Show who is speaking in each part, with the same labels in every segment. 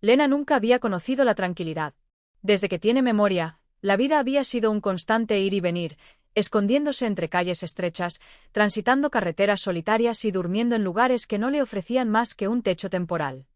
Speaker 1: Lena nunca había conocido la tranquilidad. Desde que tiene memoria, la vida había sido un constante ir y venir, escondiéndose entre calles estrechas, transitando carreteras solitarias y durmiendo en lugares que no le ofrecían más que un techo temporal.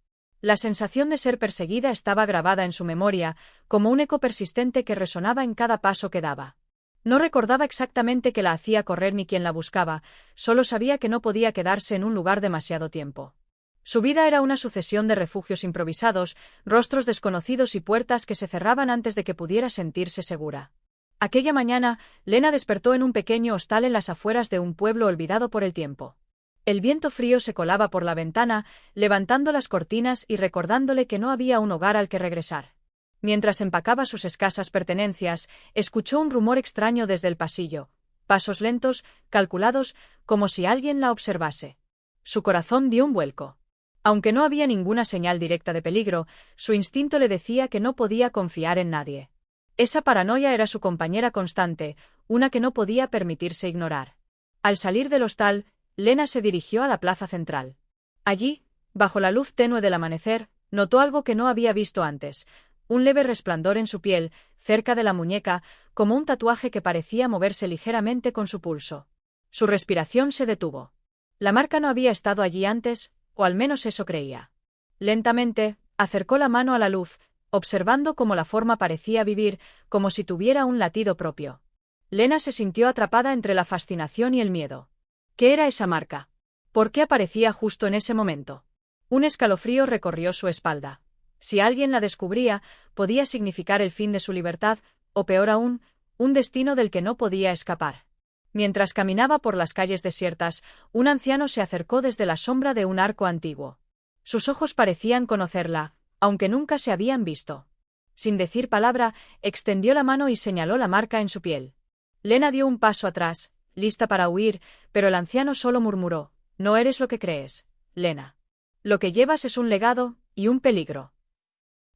Speaker 1: La sensación de ser perseguida estaba grabada en su memoria, como un eco persistente que resonaba en cada paso que daba. No recordaba exactamente qué la hacía correr ni quién la buscaba, solo sabía que no podía quedarse en un lugar demasiado tiempo. Su vida era una sucesión de refugios improvisados, rostros desconocidos y puertas que se cerraban antes de que pudiera sentirse segura. Aquella mañana, Lena despertó en un pequeño hostal en las afueras de un pueblo olvidado por el tiempo. El viento frío se colaba por la ventana, levantando las cortinas y recordándole que no había un hogar al que regresar. Mientras empacaba sus escasas pertenencias, escuchó un rumor extraño desde el pasillo, pasos lentos, calculados, como si alguien la observase. Su corazón dio un vuelco. Aunque no había ninguna señal directa de peligro, su instinto le decía que no podía confiar en nadie. Esa paranoia era su compañera constante, una que no podía permitirse ignorar. Al salir del hostal, Lena se dirigió a la plaza central. Allí, bajo la luz tenue del amanecer, notó algo que no había visto antes, un leve resplandor en su piel, cerca de la muñeca, como un tatuaje que parecía moverse ligeramente con su pulso. Su respiración se detuvo. La marca no había estado allí antes, o al menos eso creía. Lentamente, acercó la mano a la luz, observando cómo la forma parecía vivir, como si tuviera un latido propio. Lena se sintió atrapada entre la fascinación y el miedo. ¿Qué era esa marca? ¿Por qué aparecía justo en ese momento? Un escalofrío recorrió su espalda. Si alguien la descubría, podía significar el fin de su libertad, o peor aún, un destino del que no podía escapar. Mientras caminaba por las calles desiertas, un anciano se acercó desde la sombra de un arco antiguo. Sus ojos parecían conocerla, aunque nunca se habían visto. Sin decir palabra, extendió la mano y señaló la marca en su piel. Lena dio un paso atrás, lista para huir, pero el anciano solo murmuró: «No eres lo que crees, Lena. Lo que llevas es un legado y un peligro».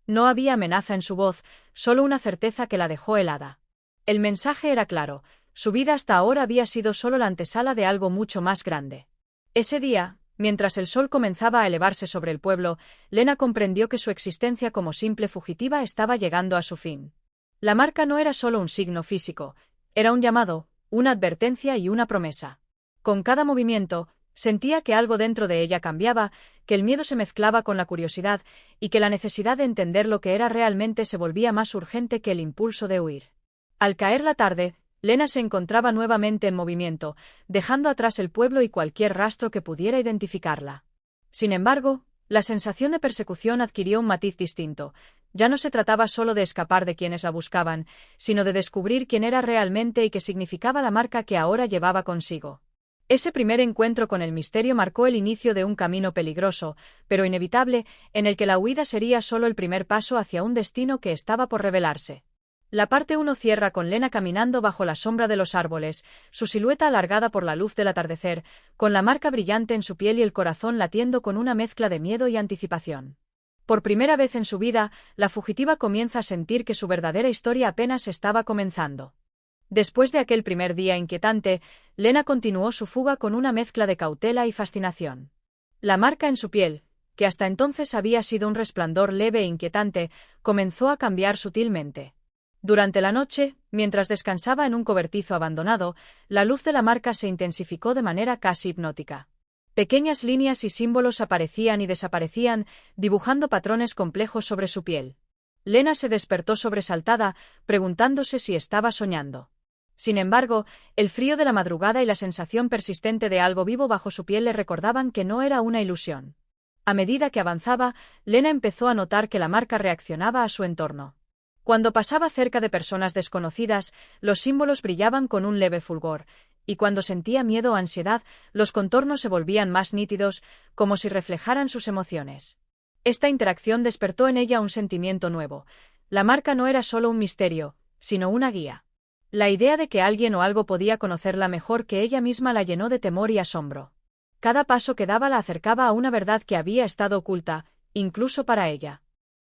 Speaker 1: No había amenaza en su voz, solo una certeza que la dejó helada. El mensaje era claro: su vida hasta ahora había sido solo la antesala de algo mucho más grande. Ese día, mientras el sol comenzaba a elevarse sobre el pueblo, Lena comprendió que su existencia como simple fugitiva estaba llegando a su fin. La marca no era solo un signo físico, era un llamado, una advertencia y una promesa. Con cada movimiento, sentía que algo dentro de ella cambiaba, que el miedo se mezclaba con la curiosidad y que la necesidad de entender lo que era realmente se volvía más urgente que el impulso de huir. Al caer la tarde, Lena se encontraba nuevamente en movimiento, dejando atrás el pueblo y cualquier rastro que pudiera identificarla. Sin embargo, la sensación de persecución adquirió un matiz distinto. Ya no se trataba solo de escapar de quienes la buscaban, sino de descubrir quién era realmente y qué significaba la marca que ahora llevaba consigo. Ese primer encuentro con el misterio marcó el inicio de un camino peligroso, pero inevitable, en el que la huida sería solo el primer paso hacia un destino que estaba por revelarse. La parte 1 cierra con Lena caminando bajo la sombra de los árboles, su silueta alargada por la luz del atardecer, con la marca brillante en su piel y el corazón latiendo con una mezcla de miedo y anticipación. Por primera vez en su vida, la fugitiva comienza a sentir que su verdadera historia apenas estaba comenzando. Después de aquel primer día inquietante, Lena continuó su fuga con una mezcla de cautela y fascinación. La marca en su piel, que hasta entonces había sido un resplandor leve e inquietante, comenzó a cambiar sutilmente. Durante la noche, mientras descansaba en un cobertizo abandonado, la luz de la marca se intensificó de manera casi hipnótica. Pequeñas líneas y símbolos aparecían y desaparecían, dibujando patrones complejos sobre su piel. Lena se despertó sobresaltada, preguntándose si estaba soñando. Sin embargo, el frío de la madrugada y la sensación persistente de algo vivo bajo su piel le recordaban que no era una ilusión. A medida que avanzaba, Lena empezó a notar que la marca reaccionaba a su entorno. Cuando pasaba cerca de personas desconocidas, los símbolos brillaban con un leve fulgor, y cuando sentía miedo o ansiedad, los contornos se volvían más nítidos, como si reflejaran sus emociones. Esta interacción despertó en ella un sentimiento nuevo. La marca no era solo un misterio, sino una guía. La idea de que alguien o algo podía conocerla mejor que ella misma la llenó de temor y asombro. Cada paso que daba la acercaba a una verdad que había estado oculta, incluso para ella.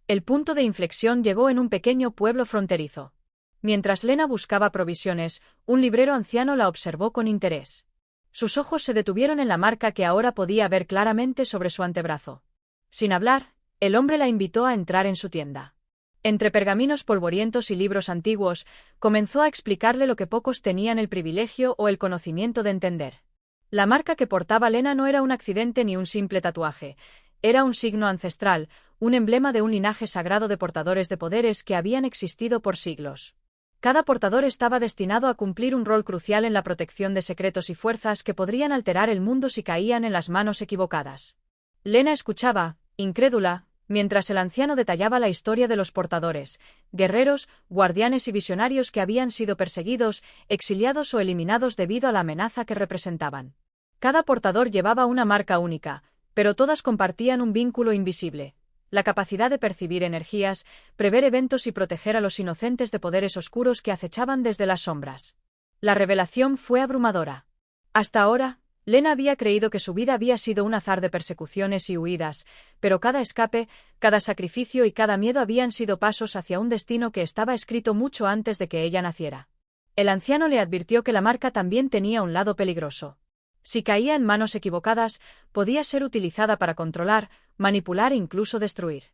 Speaker 1: El punto de inflexión llegó en un pequeño pueblo fronterizo. Mientras Lena buscaba provisiones, un librero anciano la observó con interés. Sus ojos se detuvieron en la marca que ahora podía ver claramente sobre su antebrazo. Sin hablar, El hombre la invitó a entrar en su tienda. Entre pergaminos polvorientos y libros antiguos, comenzó a explicarle lo que pocos tenían el privilegio o el conocimiento de entender. La marca que portaba Lena no era un accidente ni un simple tatuaje. Era un signo ancestral, un emblema de un linaje sagrado de portadores de poderes que habían existido por siglos. Cada portador estaba destinado a cumplir un rol crucial en la protección de secretos y fuerzas que podrían alterar el mundo si caían en las manos equivocadas. Lena escuchaba, incrédula, mientras el anciano detallaba la historia de los portadores, guerreros, guardianes y visionarios que habían sido perseguidos, exiliados o eliminados debido a la amenaza que representaban. Cada portador llevaba una marca única, pero todas compartían un vínculo invisible: la capacidad de percibir energías, prever eventos y proteger a los inocentes de poderes oscuros que acechaban desde las sombras. La revelación fue abrumadora. Hasta ahora, Lena había creído que su vida había sido un azar de persecuciones y huidas, pero cada escape, cada sacrificio y cada miedo habían sido pasos hacia un destino que estaba escrito mucho antes de que ella naciera. El anciano le advirtió que la marca también tenía un lado peligroso. Si caía en manos equivocadas, podía ser utilizada para controlar, manipular e incluso destruir.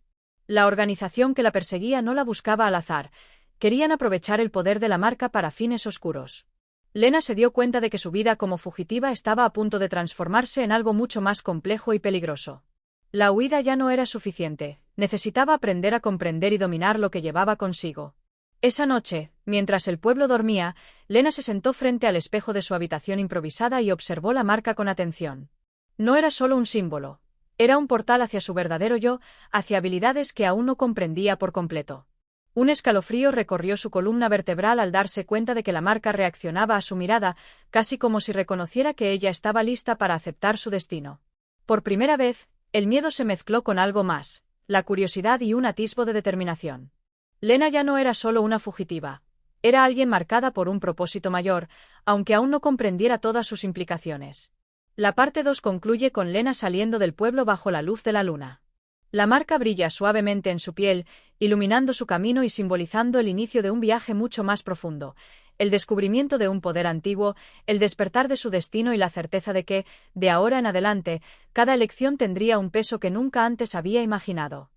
Speaker 1: La organización que la perseguía no la buscaba al azar, querían aprovechar el poder de la marca para fines oscuros. Lena se dio cuenta de que su vida como fugitiva estaba a punto de transformarse en algo mucho más complejo y peligroso. La huida ya no era suficiente, necesitaba aprender a comprender y dominar lo que llevaba consigo. Esa noche, mientras el pueblo dormía, Lena se sentó frente al espejo de su habitación improvisada y observó la marca con atención. No era solo un símbolo, era un portal hacia su verdadero yo, hacia habilidades que aún no comprendía por completo. Un escalofrío recorrió su columna vertebral al darse cuenta de que la marca reaccionaba a su mirada, casi como si reconociera que ella estaba lista para aceptar su destino. Por primera vez, el miedo se mezcló con algo más, la curiosidad y un atisbo de determinación. Lena ya no era solo una fugitiva, era alguien marcada por un propósito mayor, aunque aún no comprendiera todas sus implicaciones. La parte 2 concluye con Lena saliendo del pueblo bajo la luz de la luna. La marca brilla suavemente en su piel, iluminando su camino y simbolizando el inicio de un viaje mucho más profundo, el descubrimiento de un poder antiguo, el despertar de su destino y la certeza de que, de ahora en adelante, cada elección tendría un peso que nunca antes había imaginado.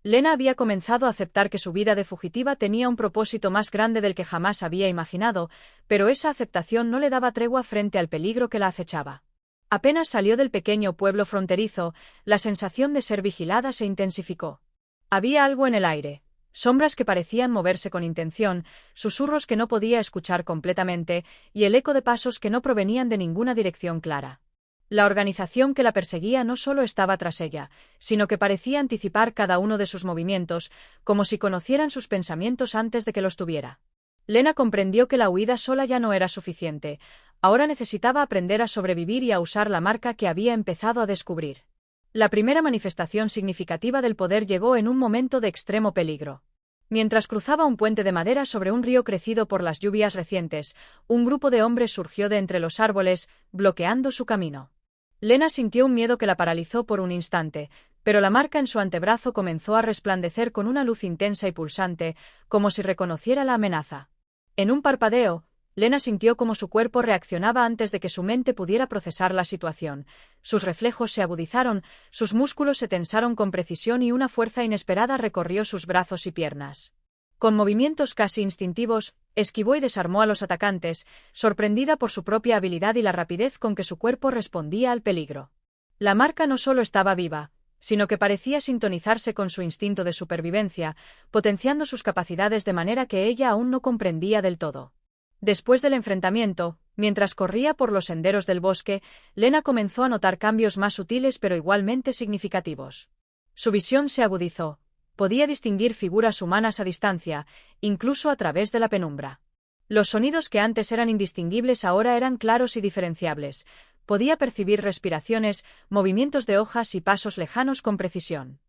Speaker 1: Lena había comenzado a aceptar que su vida de fugitiva tenía un propósito más grande del que jamás había imaginado, pero esa aceptación no le daba tregua frente al peligro que la acechaba. Apenas salió del pequeño pueblo fronterizo, la sensación de ser vigilada se intensificó. Había algo en el aire, sombras que parecían moverse con intención, susurros que no podía escuchar completamente, y el eco de pasos que no provenían de ninguna dirección clara. La organización que la perseguía no solo estaba tras ella, sino que parecía anticipar cada uno de sus movimientos, como si conocieran sus pensamientos antes de que los tuviera. Lena comprendió que la huida sola ya no era suficiente, ahora necesitaba aprender a sobrevivir y a usar la marca que había empezado a descubrir. La primera manifestación significativa del poder llegó en un momento de extremo peligro. Mientras cruzaba un puente de madera sobre un río crecido por las lluvias recientes, un grupo de hombres surgió de entre los árboles, bloqueando su camino. Lena sintió un miedo que la paralizó por un instante, pero la marca en su antebrazo comenzó a resplandecer con una luz intensa y pulsante, como si reconociera la amenaza. En un parpadeo, Lena sintió cómo su cuerpo reaccionaba antes de que su mente pudiera procesar la situación. Sus reflejos se agudizaron, sus músculos se tensaron con precisión y una fuerza inesperada recorrió sus brazos y piernas. Con movimientos casi instintivos, esquivó y desarmó a los atacantes, sorprendida por su propia habilidad y la rapidez con que su cuerpo respondía al peligro. La marca no solo estaba viva, sino que parecía sintonizarse con su instinto de supervivencia, potenciando sus capacidades de manera que ella aún no comprendía del todo. Después del enfrentamiento, mientras corría por los senderos del bosque, Lena comenzó a notar cambios más sutiles pero igualmente significativos. Su visión se agudizó. Podía distinguir figuras humanas a distancia, incluso a través de la penumbra. Los sonidos que antes eran indistinguibles ahora eran claros y diferenciables. Podía percibir respiraciones, movimientos de hojas y pasos lejanos con precisión.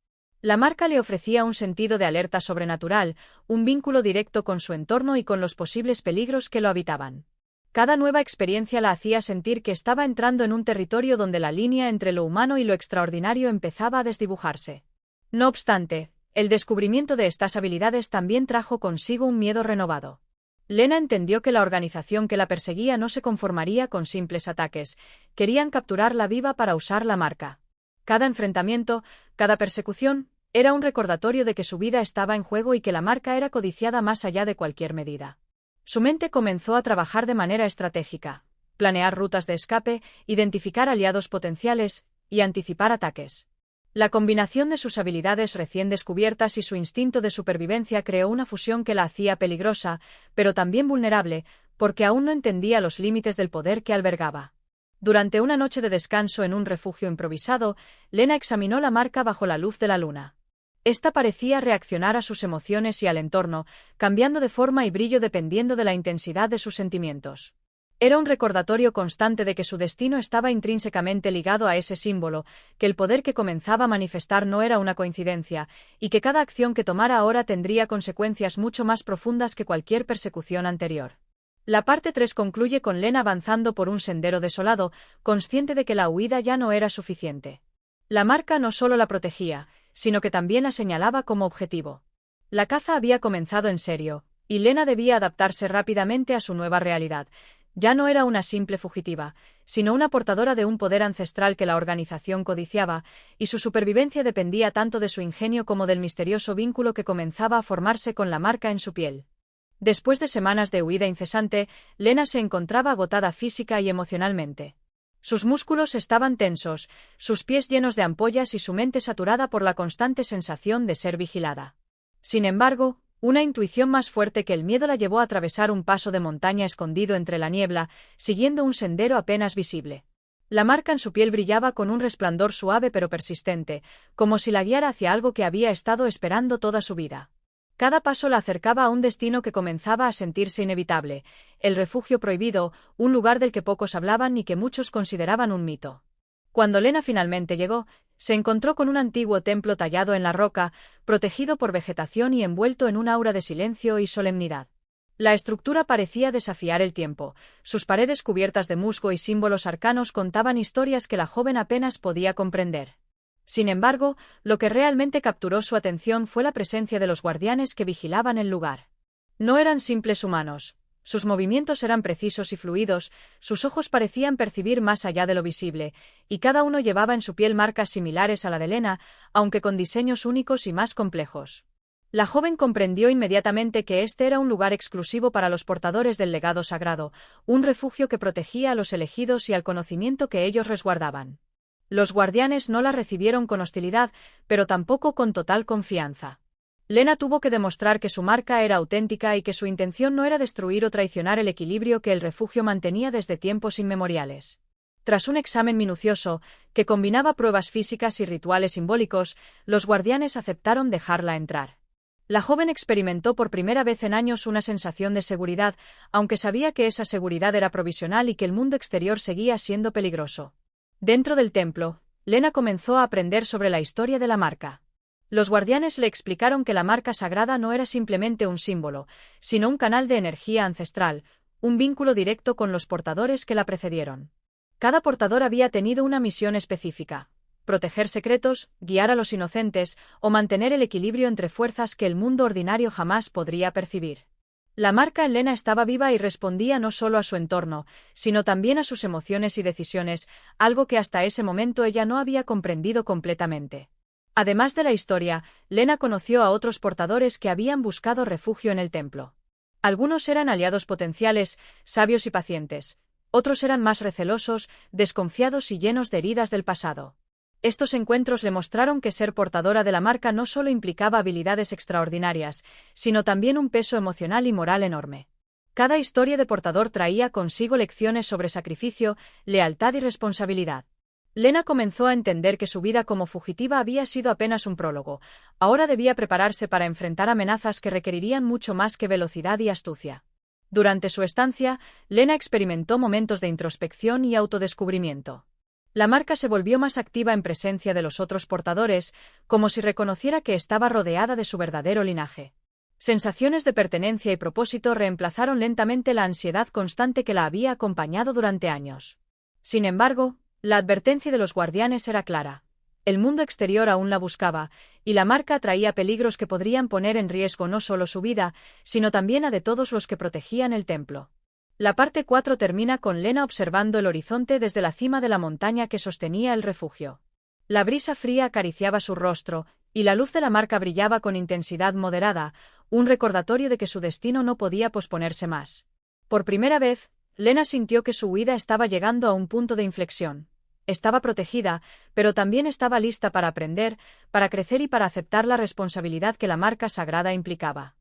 Speaker 1: La marca le ofrecía un sentido de alerta sobrenatural, un vínculo directo con su entorno y con los posibles peligros que lo habitaban. Cada nueva experiencia la hacía sentir que estaba entrando en un territorio donde la línea entre lo humano y lo extraordinario empezaba a desdibujarse. No obstante, el descubrimiento de estas habilidades también trajo consigo un miedo renovado. Lena entendió que la organización que la perseguía no se conformaría con simples ataques, querían capturarla viva para usar la marca. Cada enfrentamiento, cada persecución, Era un recordatorio de que su vida estaba en juego y que la marca era codiciada más allá de cualquier medida. Su mente comenzó a trabajar de manera estratégica, planear rutas de escape, identificar aliados potenciales y anticipar ataques. La combinación de sus habilidades recién descubiertas y su instinto de supervivencia creó una fusión que la hacía peligrosa, pero también vulnerable, porque aún no entendía los límites del poder que albergaba. Durante una noche de descanso en un refugio improvisado, Lena examinó la marca bajo la luz de la luna. Esta parecía reaccionar a sus emociones y al entorno, cambiando de forma y brillo dependiendo de la intensidad de sus sentimientos. Era un recordatorio constante de que su destino estaba intrínsecamente ligado a ese símbolo, que el poder que comenzaba a manifestar no era una coincidencia, y que cada acción que tomara ahora tendría consecuencias mucho más profundas que cualquier persecución anterior. La parte 3 concluye con Lena avanzando por un sendero desolado, consciente de que la huida ya no era suficiente. La marca no solo la protegía, sino que también la señalaba como objetivo. La caza había comenzado en serio, y Lena debía adaptarse rápidamente a su nueva realidad. Ya no era una simple fugitiva, sino una portadora de un poder ancestral que la organización codiciaba, y su supervivencia dependía tanto de su ingenio como del misterioso vínculo que comenzaba a formarse con la marca en su piel. Después de semanas de huida incesante, Lena se encontraba agotada física y emocionalmente. Sus músculos estaban tensos, sus pies llenos de ampollas y su mente saturada por la constante sensación de ser vigilada. Sin embargo, una intuición más fuerte que el miedo la llevó a atravesar un paso de montaña escondido entre la niebla, siguiendo un sendero apenas visible. La marca en su piel brillaba con un resplandor suave pero persistente, como si la guiara hacia algo que había estado esperando toda su vida. Cada paso la acercaba a un destino que comenzaba a sentirse inevitable, el refugio prohibido, un lugar del que pocos hablaban y que muchos consideraban un mito. Cuando Lena finalmente llegó, se encontró con un antiguo templo tallado en la roca, protegido por vegetación y envuelto en un aura de silencio y solemnidad. La estructura parecía desafiar el tiempo, sus paredes cubiertas de musgo y símbolos arcanos contaban historias que la joven apenas podía comprender. Sin embargo, lo que realmente capturó su atención fue la presencia de los guardianes que vigilaban el lugar. No eran simples humanos. Sus movimientos eran precisos y fluidos, sus ojos parecían percibir más allá de lo visible, y cada uno llevaba en su piel marcas similares a la de Lena, aunque con diseños únicos y más complejos. La joven comprendió inmediatamente que este era un lugar exclusivo para los portadores del legado sagrado, un refugio que protegía a los elegidos y al conocimiento que ellos resguardaban. Los guardianes no la recibieron con hostilidad, pero tampoco con total confianza. Lena tuvo que demostrar que su marca era auténtica y que su intención no era destruir o traicionar el equilibrio que el refugio mantenía desde tiempos inmemoriales. Tras un examen minucioso, que combinaba pruebas físicas y rituales simbólicos, los guardianes aceptaron dejarla entrar. La joven experimentó por primera vez en años una sensación de seguridad, aunque sabía que esa seguridad era provisional y que el mundo exterior seguía siendo peligroso. Dentro del templo, Lena comenzó a aprender sobre la historia de la marca. Los guardianes le explicaron que la marca sagrada no era simplemente un símbolo, sino un canal de energía ancestral, un vínculo directo con los portadores que la precedieron. Cada portador había tenido una misión específica: proteger secretos, guiar a los inocentes o mantener el equilibrio entre fuerzas que el mundo ordinario jamás podría percibir. La marca en Lena estaba viva y respondía no solo a su entorno, sino también a sus emociones y decisiones, algo que hasta ese momento ella no había comprendido completamente. Además de la historia, Lena conoció a otros portadores que habían buscado refugio en el templo. Algunos eran aliados potenciales, sabios y pacientes. Otros eran más recelosos, desconfiados y llenos de heridas del pasado. Estos encuentros le mostraron que ser portadora de la marca no solo implicaba habilidades extraordinarias, sino también un peso emocional y moral enorme. Cada historia de portador traía consigo lecciones sobre sacrificio, lealtad y responsabilidad. Lena comenzó a entender que su vida como fugitiva había sido apenas un prólogo. Ahora debía prepararse para enfrentar amenazas que requerirían mucho más que velocidad y astucia. Durante su estancia, Lena experimentó momentos de introspección y autodescubrimiento. La marca se volvió más activa en presencia de los otros portadores, como si reconociera que estaba rodeada de su verdadero linaje. Sensaciones de pertenencia y propósito reemplazaron lentamente la ansiedad constante que la había acompañado durante años. Sin embargo, la advertencia de los guardianes era clara. El mundo exterior aún la buscaba, y la marca traía peligros que podrían poner en riesgo no solo su vida, sino también a de todos los que protegían el templo. La parte 4 termina con Lena observando el horizonte desde la cima de la montaña que sostenía el refugio. La brisa fría acariciaba su rostro, y la luz de la marca brillaba con intensidad moderada, un recordatorio de que su destino no podía posponerse más. Por primera vez, Lena sintió que su huida estaba llegando a un punto de inflexión. Estaba protegida, pero también estaba lista para aprender, para crecer y para aceptar la responsabilidad que la marca sagrada implicaba.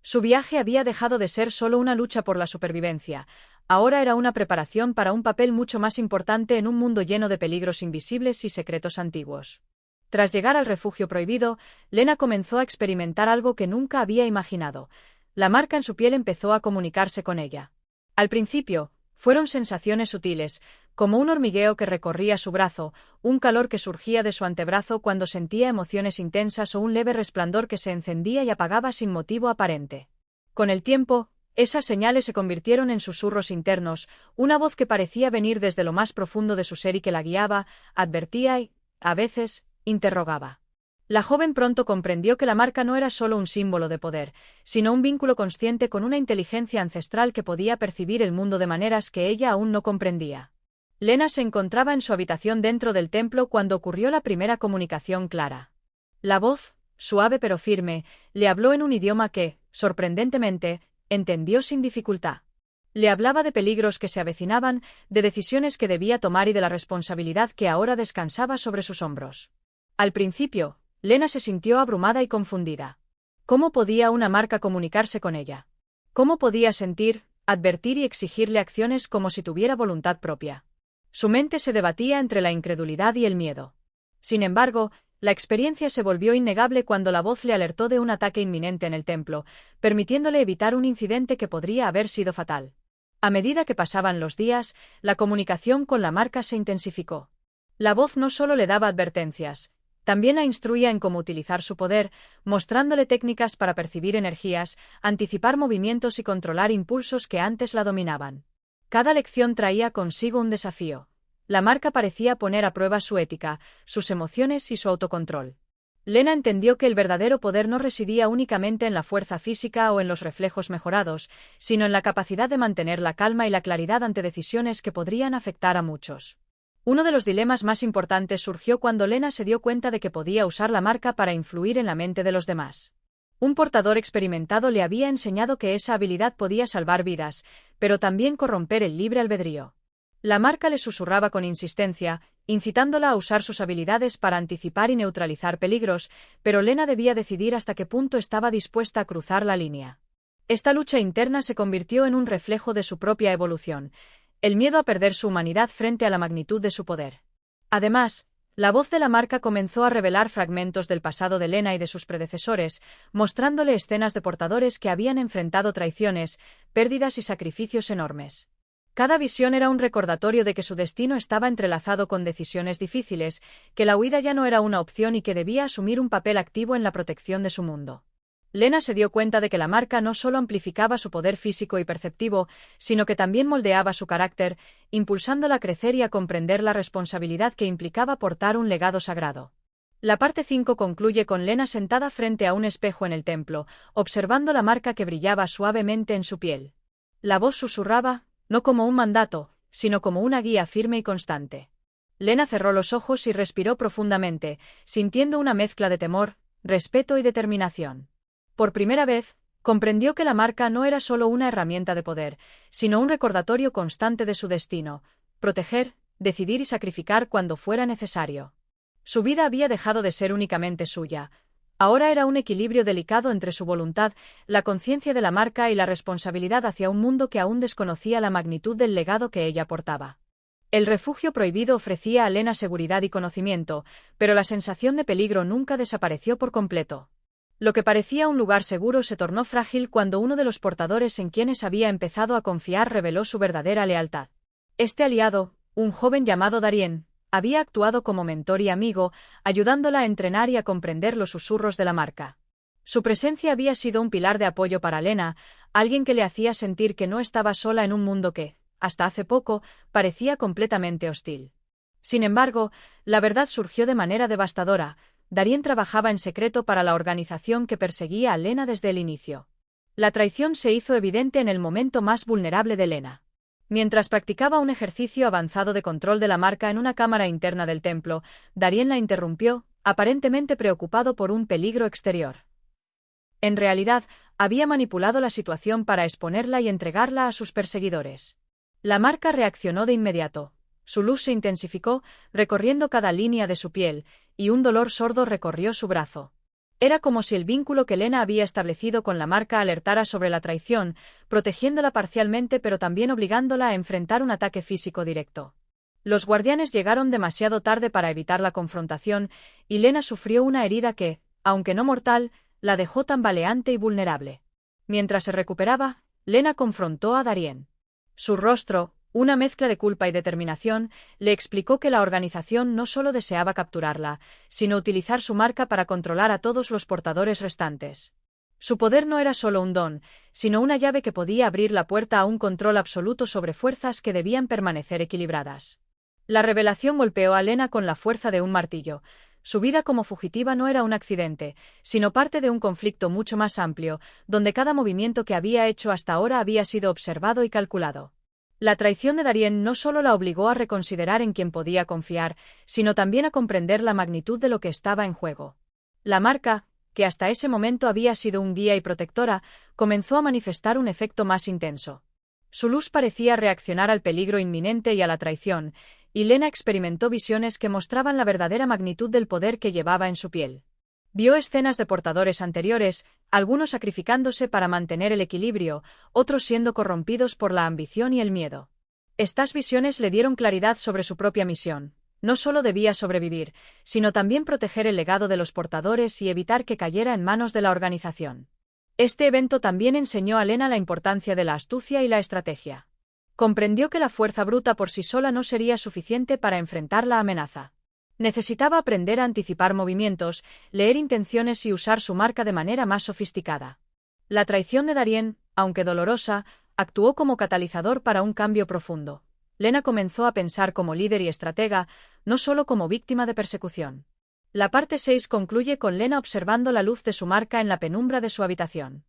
Speaker 1: Su viaje había dejado de ser solo una lucha por la supervivencia, ahora era una preparación para un papel mucho más importante en un mundo lleno de peligros invisibles y secretos antiguos. Tras llegar al refugio prohibido, Lena comenzó a experimentar algo que nunca había imaginado. La marca en su piel empezó a comunicarse con ella. Al principio, fueron sensaciones sutiles, como un hormigueo que recorría su brazo, un calor que surgía de su antebrazo cuando sentía emociones intensas o un leve resplandor que se encendía y apagaba sin motivo aparente. Con el tiempo, esas señales se convirtieron en susurros internos, una voz que parecía venir desde lo más profundo de su ser y que la guiaba, advertía y, a veces, interrogaba. La joven pronto comprendió que la marca no era solo un símbolo de poder, sino un vínculo consciente con una inteligencia ancestral que podía percibir el mundo de maneras que ella aún no comprendía. Lena se encontraba en su habitación dentro del templo cuando ocurrió la primera comunicación clara. La voz, suave pero firme, le habló en un idioma que, sorprendentemente, entendió sin dificultad. Le hablaba de peligros que se avecinaban, de decisiones que debía tomar y de la responsabilidad que ahora descansaba sobre sus hombros. Al principio, Lena se sintió abrumada y confundida. ¿Cómo podía una marca comunicarse con ella? ¿Cómo podía sentir, advertir y exigirle acciones como si tuviera voluntad propia? Su mente se debatía entre la incredulidad y el miedo. Sin embargo, la experiencia se volvió innegable cuando la voz le alertó de un ataque inminente en el templo, permitiéndole evitar un incidente que podría haber sido fatal. A medida que pasaban los días, la comunicación con la marca se intensificó. La voz no solo le daba advertencias, también la instruía en cómo utilizar su poder, mostrándole técnicas para percibir energías, anticipar movimientos y controlar impulsos que antes la dominaban. Cada lección traía consigo un desafío. La marca parecía poner a prueba su ética, sus emociones y su autocontrol. Lena entendió que el verdadero poder no residía únicamente en la fuerza física o en los reflejos mejorados, sino en la capacidad de mantener la calma y la claridad ante decisiones que podrían afectar a muchos. Uno de los dilemas más importantes surgió cuando Lena se dio cuenta de que podía usar la marca para influir en la mente de los demás. Un portador experimentado le había enseñado que esa habilidad podía salvar vidas, pero también corromper el libre albedrío. La marca le susurraba con insistencia, incitándola a usar sus habilidades para anticipar y neutralizar peligros, pero Lena debía decidir hasta qué punto estaba dispuesta a cruzar la línea. Esta lucha interna se convirtió en un reflejo de su propia evolución, el miedo a perder su humanidad frente a la magnitud de su poder. Además, la voz de la marca comenzó a revelar fragmentos del pasado de Lena y de sus predecesores, mostrándole escenas de portadores que habían enfrentado traiciones, pérdidas y sacrificios enormes. Cada visión era un recordatorio de que su destino estaba entrelazado con decisiones difíciles, que la huida ya no era una opción y que debía asumir un papel activo en la protección de su mundo. Lena se dio cuenta de que la marca no solo amplificaba su poder físico y perceptivo, sino que también moldeaba su carácter, impulsándola a crecer y a comprender la responsabilidad que implicaba portar un legado sagrado. La parte 5 concluye con Lena sentada frente a un espejo en el templo, observando la marca que brillaba suavemente en su piel. La voz susurraba, no como un mandato, sino como una guía firme y constante. Lena cerró los ojos y respiró profundamente, sintiendo una mezcla de temor, respeto y determinación. Por primera vez, comprendió que la marca no era solo una herramienta de poder, sino un recordatorio constante de su destino: proteger, decidir y sacrificar cuando fuera necesario. Su vida había dejado de ser únicamente suya. Ahora era un equilibrio delicado entre su voluntad, la conciencia de la marca y la responsabilidad hacia un mundo que aún desconocía la magnitud del legado que ella portaba. El refugio prohibido ofrecía a Lena seguridad y conocimiento, pero la sensación de peligro nunca desapareció por completo. Lo que parecía un lugar seguro se tornó frágil cuando uno de los portadores en quienes había empezado a confiar reveló su verdadera lealtad. Este aliado, un joven llamado Darien, había actuado como mentor y amigo, ayudándola a entrenar y a comprender los susurros de la marca. Su presencia había sido un pilar de apoyo para Lena, alguien que le hacía sentir que no estaba sola en un mundo que, hasta hace poco, parecía completamente hostil. Sin embargo, la verdad surgió de manera devastadora. Darien trabajaba en secreto para la organización que perseguía a Lena desde el inicio. La traición se hizo evidente en el momento más vulnerable de Lena. Mientras practicaba un ejercicio avanzado de control de la marca en una cámara interna del templo, Darien la interrumpió, aparentemente preocupado por un peligro exterior. En realidad, había manipulado la situación para exponerla y entregarla a sus perseguidores. La marca reaccionó de inmediato. Su luz se intensificó, recorriendo cada línea de su piel, y un dolor sordo recorrió su brazo. Era como si el vínculo que Lena había establecido con la marca alertara sobre la traición, protegiéndola parcialmente pero también obligándola a enfrentar un ataque físico directo. Los guardianes llegaron demasiado tarde para evitar la confrontación, y Lena sufrió una herida que, aunque no mortal, la dejó tambaleante y vulnerable. Mientras se recuperaba, Lena confrontó a Darien. Su rostro, una mezcla de culpa y determinación, le explicó que la organización no solo deseaba capturarla, sino utilizar su marca para controlar a todos los portadores restantes. Su poder no era solo un don, sino una llave que podía abrir la puerta a un control absoluto sobre fuerzas que debían permanecer equilibradas. La revelación golpeó a Lena con la fuerza de un martillo. Su vida como fugitiva no era un accidente, sino parte de un conflicto mucho más amplio, donde cada movimiento que había hecho hasta ahora había sido observado y calculado. La traición de Darien no solo la obligó a reconsiderar en quién podía confiar, sino también a comprender la magnitud de lo que estaba en juego. La marca, que hasta ese momento había sido un guía y protectora, comenzó a manifestar un efecto más intenso. Su luz parecía reaccionar al peligro inminente y a la traición, y Lena experimentó visiones que mostraban la verdadera magnitud del poder que llevaba en su piel. Vio escenas de portadores anteriores, algunos sacrificándose para mantener el equilibrio, otros siendo corrompidos por la ambición y el miedo. Estas visiones le dieron claridad sobre su propia misión. No solo debía sobrevivir, sino también proteger el legado de los portadores y evitar que cayera en manos de la organización. Este evento también enseñó a Lena la importancia de la astucia y la estrategia. Comprendió que la fuerza bruta por sí sola no sería suficiente para enfrentar la amenaza. Necesitaba aprender a anticipar movimientos, leer intenciones y usar su marca de manera más sofisticada. La traición de Darien, aunque dolorosa, actuó como catalizador para un cambio profundo. Lena comenzó a pensar como líder y estratega, no solo como víctima de persecución. La parte 6 concluye con Lena observando la luz de su marca en la penumbra de su habitación.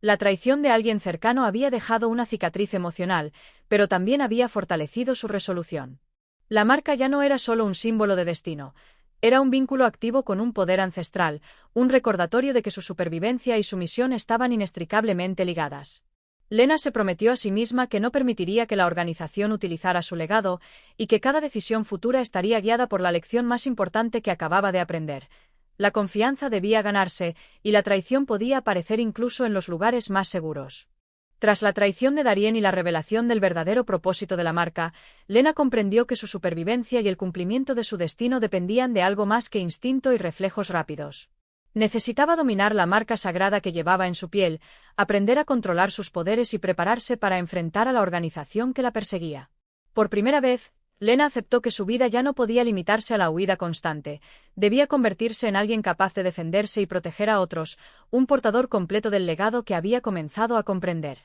Speaker 1: La traición de alguien cercano había dejado una cicatriz emocional, pero también había fortalecido su resolución. La marca ya no era solo un símbolo de destino, era un vínculo activo con un poder ancestral, un recordatorio de que su supervivencia y su misión estaban inextricablemente ligadas. Lena se prometió a sí misma que no permitiría que la organización utilizara su legado, y que cada decisión futura estaría guiada por la lección más importante que acababa de aprender. La confianza debía ganarse, y la traición podía aparecer incluso en los lugares más seguros. Tras la traición de Darien y la revelación del verdadero propósito de la marca, Lena comprendió que su supervivencia y el cumplimiento de su destino dependían de algo más que instinto y reflejos rápidos. Necesitaba dominar la marca sagrada que llevaba en su piel, aprender a controlar sus poderes y prepararse para enfrentar a la organización que la perseguía. Por primera vez, Lena aceptó que su vida ya no podía limitarse a la huida constante, debía convertirse en alguien capaz de defenderse y proteger a otros, un portador completo del legado que había comenzado a comprender.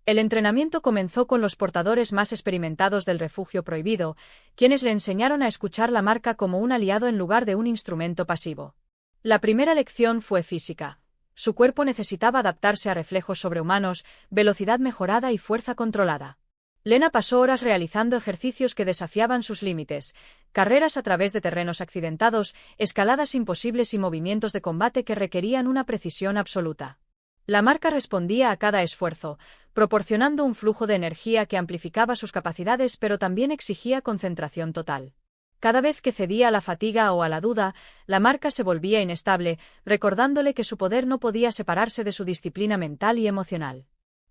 Speaker 1: El entrenamiento comenzó con los portadores más experimentados del refugio prohibido, quienes le enseñaron a escuchar la marca como un aliado en lugar de un instrumento pasivo. La primera lección fue física. Su cuerpo necesitaba adaptarse a reflejos sobrehumanos, velocidad mejorada y fuerza controlada. Lena pasó horas realizando ejercicios que desafiaban sus límites, carreras a través de terrenos accidentados, escaladas imposibles y movimientos de combate que requerían una precisión absoluta. La marca respondía a cada esfuerzo, proporcionando un flujo de energía que amplificaba sus capacidades pero también exigía concentración total. Cada vez que cedía a la fatiga o a la duda, la marca se volvía inestable, recordándole que su poder no podía separarse de su disciplina mental y emocional.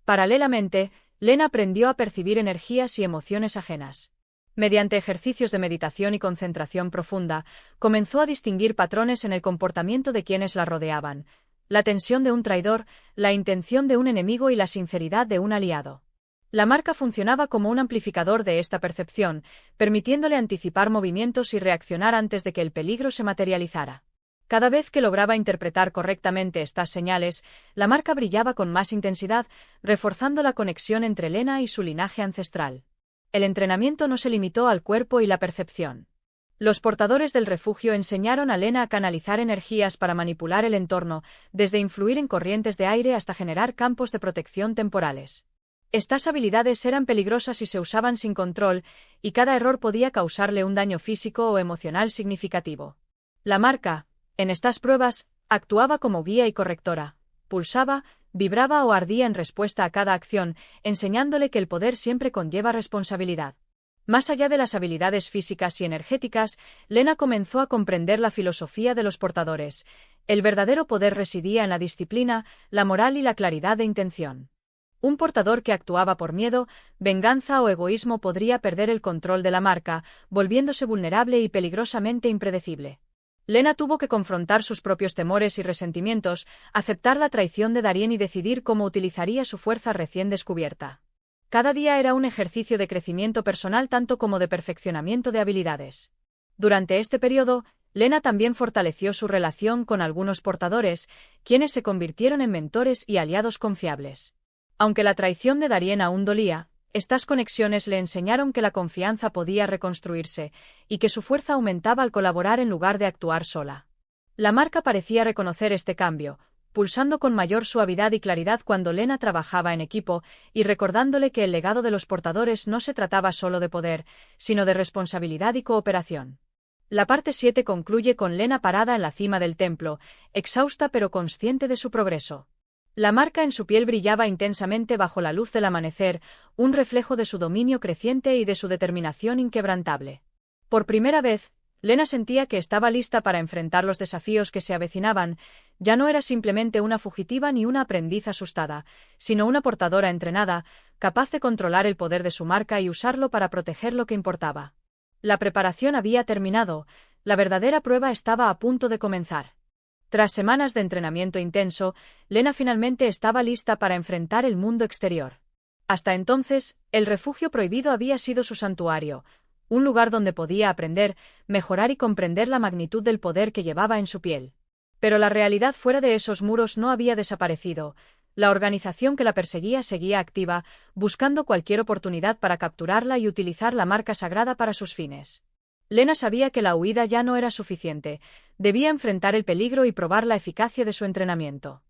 Speaker 1: Paralelamente, Lena aprendió a percibir energías y emociones ajenas. Mediante ejercicios de meditación y concentración profunda, comenzó a distinguir patrones en el comportamiento de quienes la rodeaban, la tensión de un traidor, la intención de un enemigo y la sinceridad de un aliado. La marca funcionaba como un amplificador de esta percepción, permitiéndole anticipar movimientos y reaccionar antes de que el peligro se materializara. Cada vez que lograba interpretar correctamente estas señales, la marca brillaba con más intensidad, reforzando la conexión entre Lena y su linaje ancestral. El entrenamiento no se limitó al cuerpo y la percepción. Los portadores del refugio enseñaron a Lena a canalizar energías para manipular el entorno, desde influir en corrientes de aire hasta generar campos de protección temporales. Estas habilidades eran peligrosas si se usaban sin control, y cada error podía causarle un daño físico o emocional significativo. La marca, En estas pruebas, actuaba como guía y correctora. Pulsaba, vibraba o ardía en respuesta a cada acción, enseñándole que el poder siempre conlleva responsabilidad. Más allá de las habilidades físicas y energéticas, Lena comenzó a comprender la filosofía de los portadores. El verdadero poder residía en la disciplina, la moral y la claridad de intención. Un portador que actuaba por miedo, venganza o egoísmo podría perder el control de la marca, volviéndose vulnerable y peligrosamente impredecible. Lena tuvo que confrontar sus propios temores y resentimientos, aceptar la traición de Darien y decidir cómo utilizaría su fuerza recién descubierta. Cada día era un ejercicio de crecimiento personal tanto como de perfeccionamiento de habilidades. Durante este periodo, Lena también fortaleció su relación con algunos portadores, quienes se convirtieron en mentores y aliados confiables. Aunque la traición de Darien aún dolía, estas conexiones le enseñaron que la confianza podía reconstruirse y que su fuerza aumentaba al colaborar en lugar de actuar sola. La marca parecía reconocer este cambio, pulsando con mayor suavidad y claridad cuando Lena trabajaba en equipo y recordándole que el legado de los portadores no se trataba solo de poder, sino de responsabilidad y cooperación. La parte 7 concluye con Lena parada en la cima del templo, exhausta pero consciente de su progreso. La marca en su piel brillaba intensamente bajo la luz del amanecer, un reflejo de su dominio creciente y de su determinación inquebrantable. Por primera vez, Lena sentía que estaba lista para enfrentar los desafíos que se avecinaban. Ya no era simplemente una fugitiva ni una aprendiz asustada, sino una portadora entrenada, capaz de controlar el poder de su marca y usarlo para proteger lo que importaba. La preparación había terminado, la verdadera prueba estaba a punto de comenzar. Tras semanas de entrenamiento intenso, Lena finalmente estaba lista para enfrentar el mundo exterior. Hasta entonces, el refugio prohibido había sido su santuario, un lugar donde podía aprender, mejorar y comprender la magnitud del poder que llevaba en su piel. Pero la realidad fuera de esos muros no había desaparecido. La organización que la perseguía seguía activa, buscando cualquier oportunidad para capturarla y utilizar la marca sagrada para sus fines. Lena sabía que la huida ya no era suficiente, debía enfrentar el peligro y probar la eficacia de su entrenamiento.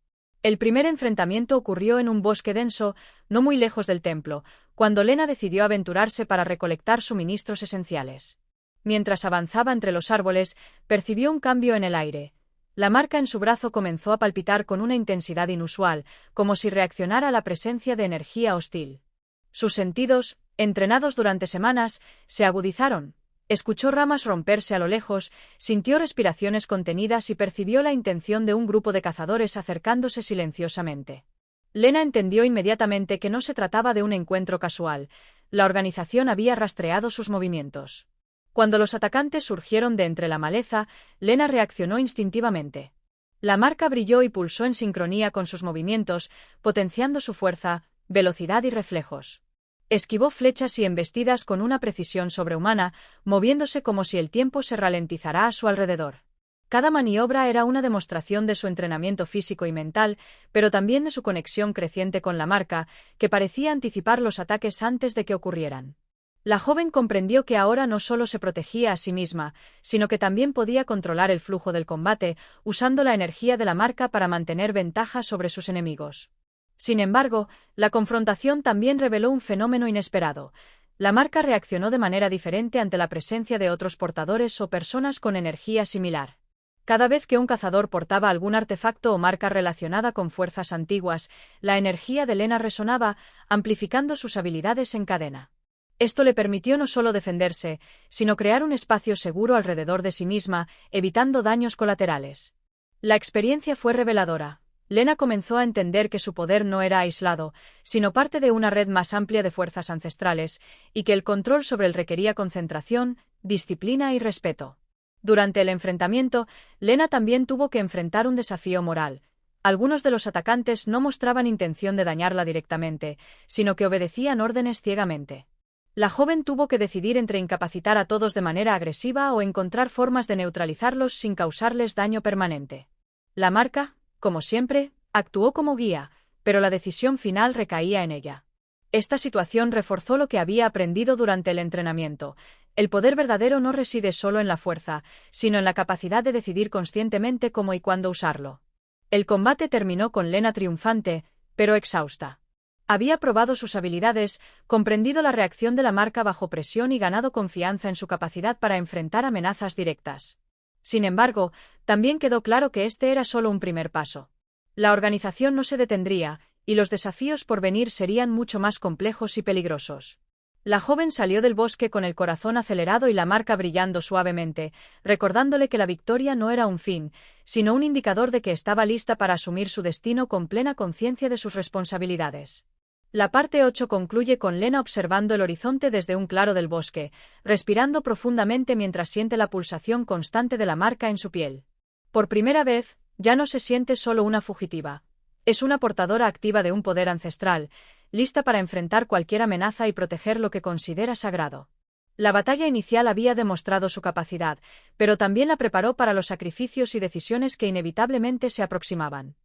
Speaker 1: El primer enfrentamiento ocurrió en un bosque denso, no muy lejos del templo, cuando Lena decidió aventurarse para recolectar suministros esenciales. Mientras avanzaba entre los árboles, percibió un cambio en el aire. La marca en su brazo comenzó a palpitar con una intensidad inusual, como si reaccionara a la presencia de energía hostil. Sus sentidos, entrenados durante semanas, se agudizaron. Escuchó ramas romperse a lo lejos, sintió respiraciones contenidas y percibió la intención de un grupo de cazadores acercándose silenciosamente. Lena entendió inmediatamente que no se trataba de un encuentro casual. La organización había rastreado sus movimientos. Cuando los atacantes surgieron de entre la maleza, Lena reaccionó instintivamente. La marca brilló y pulsó en sincronía con sus movimientos, potenciando su fuerza, velocidad y reflejos. Esquivó flechas y embestidas con una precisión sobrehumana, moviéndose como si el tiempo se ralentizara a su alrededor. Cada maniobra era una demostración de su entrenamiento físico y mental, pero también de su conexión creciente con la marca, que parecía anticipar los ataques antes de que ocurrieran. La joven comprendió que ahora no solo se protegía a sí misma, sino que también podía controlar el flujo del combate, usando la energía de la marca para mantener ventaja sobre sus enemigos. Sin embargo, la confrontación también reveló un fenómeno inesperado. La marca reaccionó de manera diferente ante la presencia de otros portadores o personas con energía similar. Cada vez que un cazador portaba algún artefacto o marca relacionada con fuerzas antiguas, la energía de Lena resonaba, amplificando sus habilidades en cadena. Esto le permitió no solo defenderse, sino crear un espacio seguro alrededor de sí misma, evitando daños colaterales. La experiencia fue reveladora. Lena comenzó a entender que su poder no era aislado, sino parte de una red más amplia de fuerzas ancestrales, y que el control sobre él requería concentración, disciplina y respeto. Durante el enfrentamiento, Lena también tuvo que enfrentar un desafío moral. Algunos de los atacantes no mostraban intención de dañarla directamente, sino que obedecían órdenes ciegamente. La joven tuvo que decidir entre incapacitar a todos de manera agresiva o encontrar formas de neutralizarlos sin causarles daño permanente. La marca, como siempre, actuó como guía, pero la decisión final recaía en ella. Esta situación reforzó lo que había aprendido durante el entrenamiento. El poder verdadero no reside solo en la fuerza, sino en la capacidad de decidir conscientemente cómo y cuándo usarlo. El combate terminó con Lena triunfante, pero exhausta. Había probado sus habilidades, comprendido la reacción de la marca bajo presión y ganado confianza en su capacidad para enfrentar amenazas directas. Sin embargo, también quedó claro que este era solo un primer paso. La organización no se detendría, y los desafíos por venir serían mucho más complejos y peligrosos. La joven salió del bosque con el corazón acelerado y la marca brillando suavemente, recordándole que la victoria no era un fin, sino un indicador de que estaba lista para asumir su destino con plena conciencia de sus responsabilidades. La parte 8 concluye con Lena observando el horizonte desde un claro del bosque, respirando profundamente mientras siente la pulsación constante de la marca en su piel. Por primera vez, ya no se siente solo una fugitiva. Es una portadora activa de un poder ancestral, lista para enfrentar cualquier amenaza y proteger lo que considera sagrado. La batalla inicial había demostrado su capacidad, pero también la preparó para los sacrificios y decisiones que inevitablemente se aproximaban.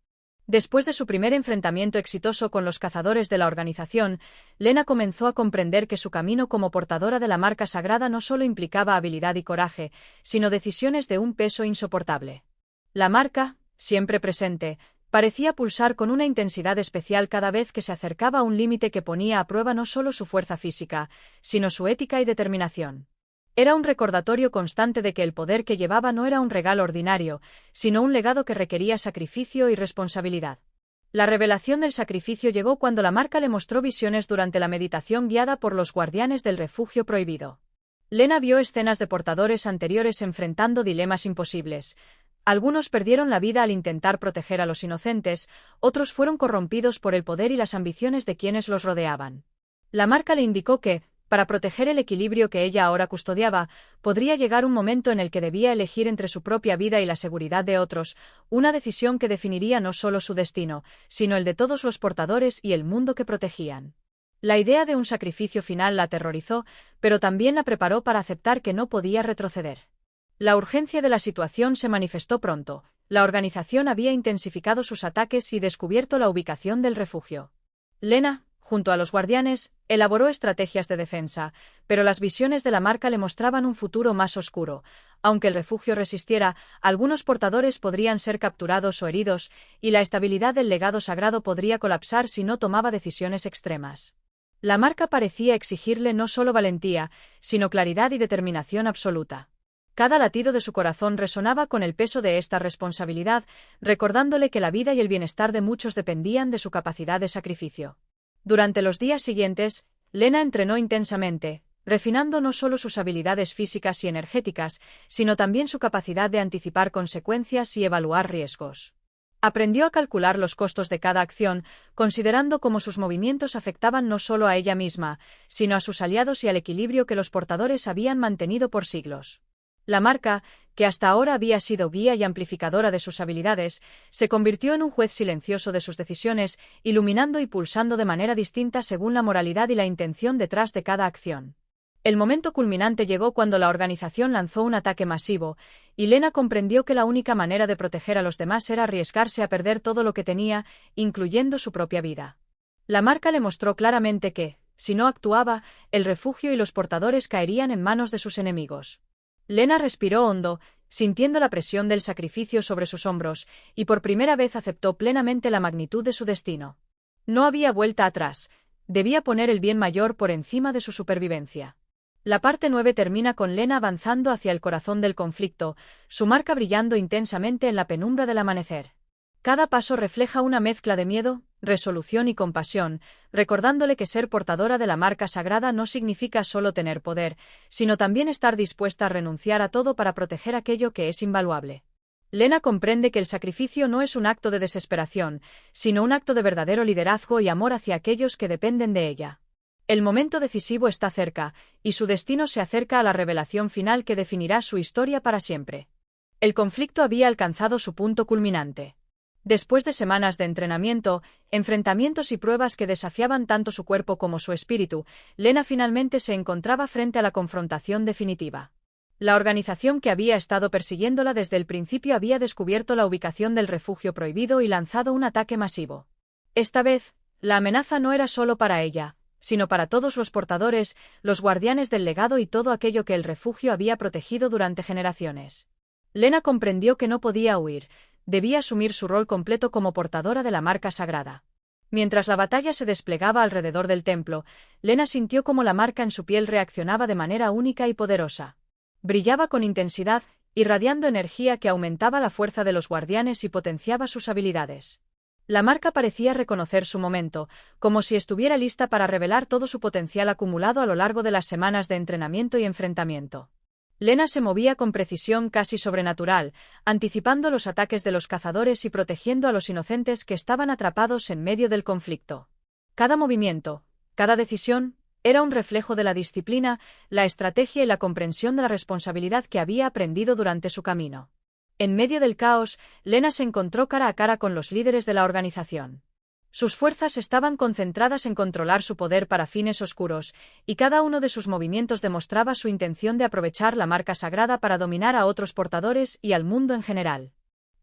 Speaker 1: Después de su primer enfrentamiento exitoso con los cazadores de la organización, Lena comenzó a comprender que su camino como portadora de la marca sagrada no solo implicaba habilidad y coraje, sino decisiones de un peso insoportable. La marca, siempre presente, parecía pulsar con una intensidad especial cada vez que se acercaba a un límite que ponía a prueba no solo su fuerza física, sino su ética y determinación. Era un recordatorio constante de que el poder que llevaba no era un regalo ordinario, sino un legado que requería sacrificio y responsabilidad. La revelación del sacrificio llegó cuando la marca le mostró visiones durante la meditación guiada por los guardianes del refugio prohibido. Lena vio escenas de portadores anteriores enfrentando dilemas imposibles. Algunos perdieron la vida al intentar proteger a los inocentes, otros fueron corrompidos por el poder y las ambiciones de quienes los rodeaban. La marca le indicó que, para proteger el equilibrio que ella ahora custodiaba, podría llegar un momento en el que debía elegir entre su propia vida y la seguridad de otros, una decisión que definiría no solo su destino, sino el de todos los portadores y el mundo que protegían. La idea de un sacrificio final la aterrorizó, pero también la preparó para aceptar que no podía retroceder. La urgencia de la situación se manifestó pronto. La organización había intensificado sus ataques y descubierto la ubicación del refugio. Lena, junto a los guardianes, elaboró estrategias de defensa, pero las visiones de la marca le mostraban un futuro más oscuro. Aunque el refugio resistiera, algunos portadores podrían ser capturados o heridos, y la estabilidad del legado sagrado podría colapsar si no tomaba decisiones extremas. La marca parecía exigirle no solo valentía, sino claridad y determinación absoluta. Cada latido de su corazón resonaba con el peso de esta responsabilidad, recordándole que la vida y el bienestar de muchos dependían de su capacidad de sacrificio. Durante los días siguientes, Lena entrenó intensamente, refinando no solo sus habilidades físicas y energéticas, sino también su capacidad de anticipar consecuencias y evaluar riesgos. Aprendió a calcular los costos de cada acción, considerando cómo sus movimientos afectaban no solo a ella misma, sino a sus aliados y al equilibrio que los portadores habían mantenido por siglos. La marca, que hasta ahora había sido guía y amplificadora de sus habilidades, se convirtió en un juez silencioso de sus decisiones, iluminando y pulsando de manera distinta según la moralidad y la intención detrás de cada acción. El momento culminante llegó cuando la organización lanzó un ataque masivo, y Lena comprendió que la única manera de proteger a los demás era arriesgarse a perder todo lo que tenía, incluyendo su propia vida. La marca le mostró claramente que, si no actuaba, el refugio y los portadores caerían en manos de sus enemigos. Lena respiró hondo, sintiendo la presión del sacrificio sobre sus hombros, y por primera vez aceptó plenamente la magnitud de su destino. No había vuelta atrás, debía poner el bien mayor por encima de su supervivencia. La parte 9 termina con Lena avanzando hacia el corazón del conflicto, su marca brillando intensamente en la penumbra del amanecer. Cada paso refleja una mezcla de miedo, resolución y compasión, recordándole que ser portadora de la marca sagrada no significa solo tener poder, sino también estar dispuesta a renunciar a todo para proteger aquello que es invaluable. Lena comprende que el sacrificio no es un acto de desesperación, sino un acto de verdadero liderazgo y amor hacia aquellos que dependen de ella. El momento decisivo está cerca, y su destino se acerca a la revelación final que definirá su historia para siempre. El conflicto había alcanzado su punto culminante. Después de semanas de entrenamiento, enfrentamientos y pruebas que desafiaban tanto su cuerpo como su espíritu, Lena finalmente se encontraba frente a la confrontación definitiva. La organización que había estado persiguiéndola desde el principio había descubierto la ubicación del refugio prohibido y lanzado un ataque masivo. Esta vez, la amenaza no era solo para ella, sino para todos los portadores, los guardianes del legado y todo aquello que el refugio había protegido durante generaciones. Lena comprendió que no podía huir, debía asumir su rol completo como portadora de la marca sagrada. Mientras la batalla se desplegaba alrededor del templo, Lena sintió cómo la marca en su piel reaccionaba de manera única y poderosa. Brillaba con intensidad, irradiando energía que aumentaba la fuerza de los guardianes y potenciaba sus habilidades. La marca parecía reconocer su momento, como si estuviera lista para revelar todo su potencial acumulado a lo largo de las semanas de entrenamiento y enfrentamiento. Lena se movía con precisión casi sobrenatural, anticipando los ataques de los cazadores y protegiendo a los inocentes que estaban atrapados en medio del conflicto. Cada movimiento, cada decisión, era un reflejo de la disciplina, la estrategia y la comprensión de la responsabilidad que había aprendido durante su camino. En medio del caos, Lena se encontró cara a cara con los líderes de la organización. Sus fuerzas estaban concentradas en controlar su poder para fines oscuros, y cada uno de sus movimientos demostraba su intención de aprovechar la marca sagrada para dominar a otros portadores y al mundo en general.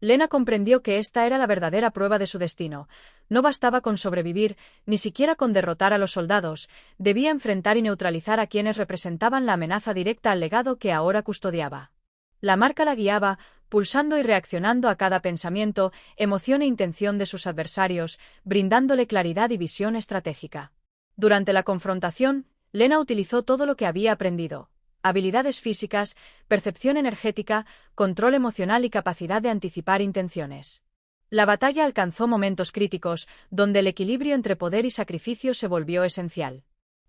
Speaker 1: Lena comprendió que esta era la verdadera prueba de su destino. No bastaba con sobrevivir, ni siquiera con derrotar a los soldados, debía enfrentar y neutralizar a quienes representaban la amenaza directa al legado que ahora custodiaba. La marca la guiaba, pulsando y reaccionando a cada pensamiento, emoción e intención de sus adversarios, brindándole claridad y visión estratégica. Durante la confrontación, Lena utilizó todo lo que había aprendido: habilidades físicas, percepción energética, control emocional y capacidad de anticipar intenciones. La batalla alcanzó momentos críticos, donde el equilibrio entre poder y sacrificio se volvió esencial.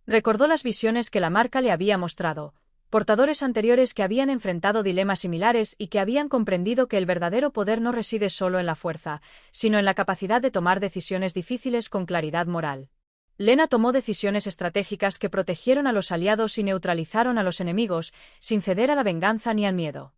Speaker 1: Recordó las visiones que la marca le había mostrado, portadores anteriores que habían enfrentado dilemas similares y que habían comprendido que el verdadero poder no reside solo en la fuerza, sino en la capacidad de tomar decisiones difíciles con claridad moral. Lena tomó decisiones estratégicas que protegieron a los aliados y neutralizaron a los enemigos, sin ceder a la venganza ni al miedo.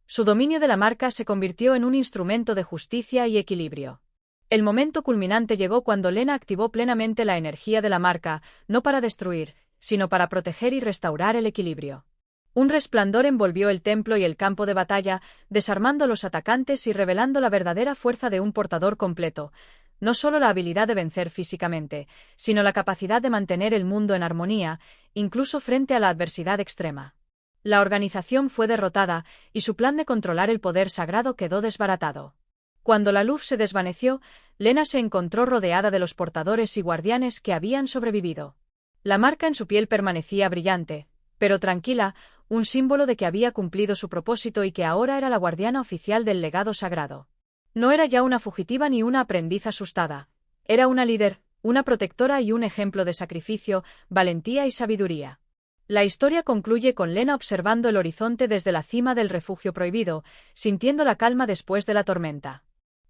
Speaker 1: Su dominio de la marca se convirtió en un instrumento de justicia y equilibrio. El momento culminante llegó cuando Lena activó plenamente la energía de la marca, no para destruir, sino para proteger y restaurar el equilibrio. Un resplandor envolvió el templo y el campo de batalla, desarmando a los atacantes y revelando la verdadera fuerza de un portador completo. No solo la habilidad de vencer físicamente, sino la capacidad de mantener el mundo en armonía, incluso frente a la adversidad extrema. La organización fue derrotada, y su plan de controlar el poder sagrado quedó desbaratado. Cuando la luz se desvaneció, Lena se encontró rodeada de los portadores y guardianes que habían sobrevivido. La marca en su piel permanecía brillante, pero tranquila, un símbolo de que había cumplido su propósito y que ahora era la guardiana oficial del legado sagrado. No era ya una fugitiva ni una aprendiz asustada. Era una líder, una protectora y un ejemplo de sacrificio, valentía y sabiduría. La historia concluye con Lena observando el horizonte desde la cima del refugio prohibido, sintiendo la calma después de la tormenta.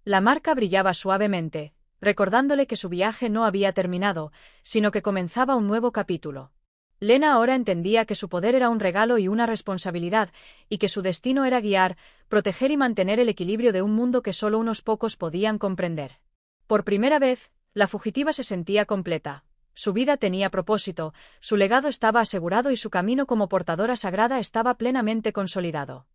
Speaker 1: La marca brillaba suavemente, recordándole que su viaje no había terminado, sino que comenzaba un nuevo capítulo. Lena ahora entendía que su poder era un regalo y una responsabilidad, y que su destino era guiar, proteger y mantener el equilibrio de un mundo que solo unos pocos podían comprender. Por primera vez, la fugitiva se sentía completa. Su vida tenía propósito, su legado estaba asegurado y su camino como portadora sagrada estaba plenamente consolidado.